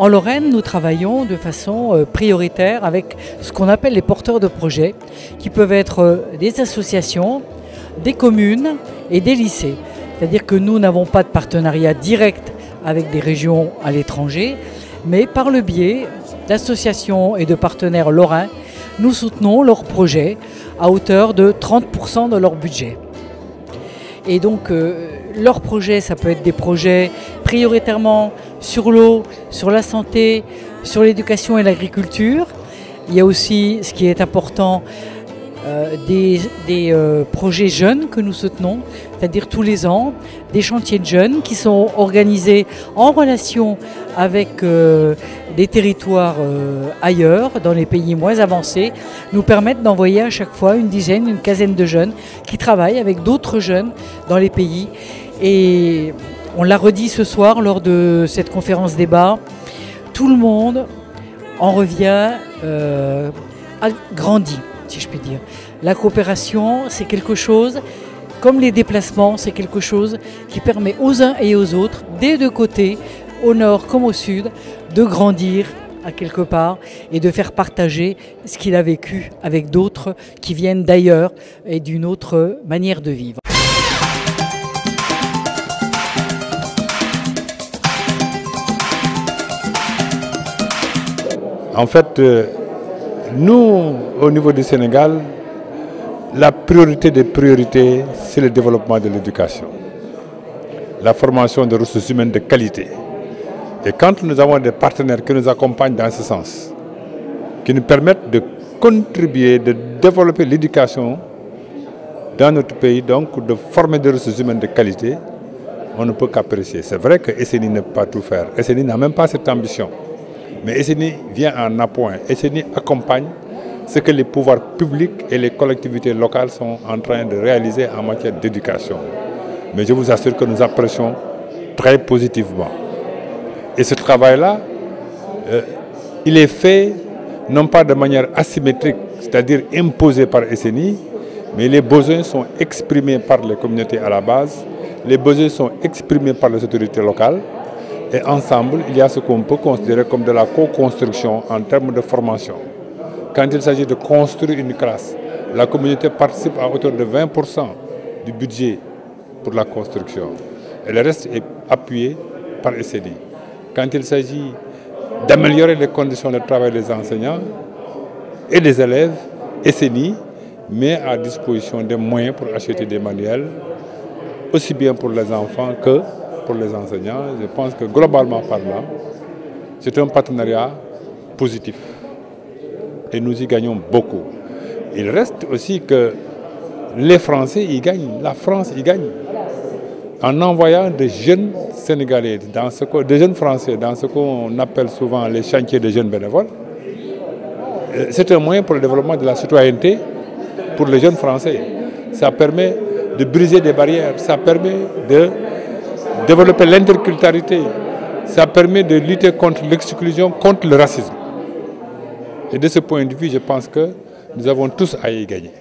En Lorraine, nous travaillons de façon prioritaire avec ce qu'on appelle les porteurs de projets, qui peuvent être des associations, des communes et des lycées. C'est-à-dire que nous n'avons pas de partenariat direct avec des régions à l'étranger, mais par le biais d'associations et de partenaires lorrains, nous soutenons leurs projets à hauteur de 30% de leur budget. Et donc, leurs projets, ça peut être des projets prioritairement sur l'eau, sur la santé, sur l'éducation et l'agriculture. Il y a aussi, ce qui est important, des projets jeunes que nous soutenons, c'est-à-dire tous les ans, des chantiers de jeunes qui sont organisés en relation avec des territoires ailleurs, dans les pays moins avancés, nous permettent d'envoyer à chaque fois une dizaine, une quinzaine de jeunes qui travaillent avec d'autres jeunes dans les pays. Et on l'a redit ce soir lors de cette conférence débat, tout le monde en revient grandi, si je puis dire. La coopération, c'est quelque chose, comme les déplacements, c'est quelque chose qui permet aux uns et aux autres, des deux côtés, au nord comme au sud, de grandir à quelque part et de faire partager ce qu'il a vécu avec d'autres qui viennent d'ailleurs et d'une autre manière de vivre. En fait, nous, au niveau du Sénégal, la priorité des priorités, c'est le développement de l'éducation, la formation de ressources humaines de qualité. Et quand nous avons des partenaires qui nous accompagnent dans ce sens, qui nous permettent de contribuer, de développer l'éducation dans notre pays, donc de former des ressources humaines de qualité, on ne peut qu'apprécier. C'est vrai que SNI ne peut pas tout faire. SNI n'a même pas cette ambition. Mais SNI vient en appoint. SNI accompagne ce que les pouvoirs publics et les collectivités locales sont en train de réaliser en matière d'éducation. Mais je vous assure que nous apprécions très positivement. Et ce travail-là, il est fait non pas de manière asymétrique, c'est-à-dire imposé par SNI, mais les besoins sont exprimés par les communautés à la base, les besoins sont exprimés par les autorités locales, et ensemble, il y a ce qu'on peut considérer comme de la co-construction en termes de formation. Quand il s'agit de construire une classe, la communauté participe à hauteur de 20% du budget pour la construction. Et le reste est appuyé par SNI. Quand il s'agit d'améliorer les conditions de travail des enseignants et des élèves, SNI met à disposition des moyens pour acheter des manuels, aussi bien pour les enfants que pour les enseignants. Je pense que globalement parlant, c'est un partenariat positif et nous y gagnons beaucoup. Il reste aussi que les Français y gagnent, la France y gagne en envoyant des jeunes Sénégalais, des jeunes Français dans ce qu'on appelle souvent les chantiers de jeunes bénévoles. C'est un moyen pour le développement de la citoyenneté pour les jeunes Français. Ça permet de briser des barrières, ça permet de développer l'interculturalité, ça permet de lutter contre l'exclusion, contre le racisme. Et de ce point de vue, je pense que nous avons tous à y gagner.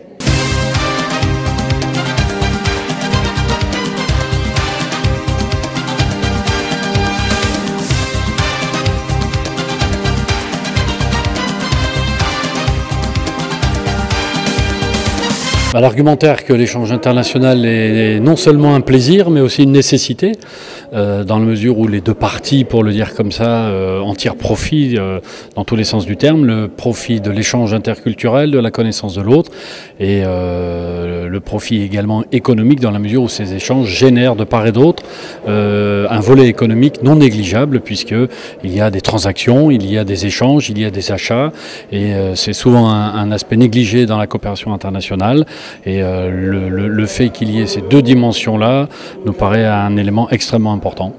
L'argumentaire que l'échange international est non seulement un plaisir, mais aussi une nécessité, dans la mesure où les deux parties, pour le dire comme ça, en tirent profit dans tous les sens du terme, le profit de l'échange interculturel, de la connaissance de l'autre, et le profit également économique, dans la mesure où ces échanges génèrent de part et d'autre un volet économique non négligeable, puisqu'il y a des transactions, il y a des échanges, il y a des achats, et c'est souvent un aspect négligé dans la coopération internationale. Et le fait qu'il y ait ces deux dimensions-là nous paraît un élément extrêmement important.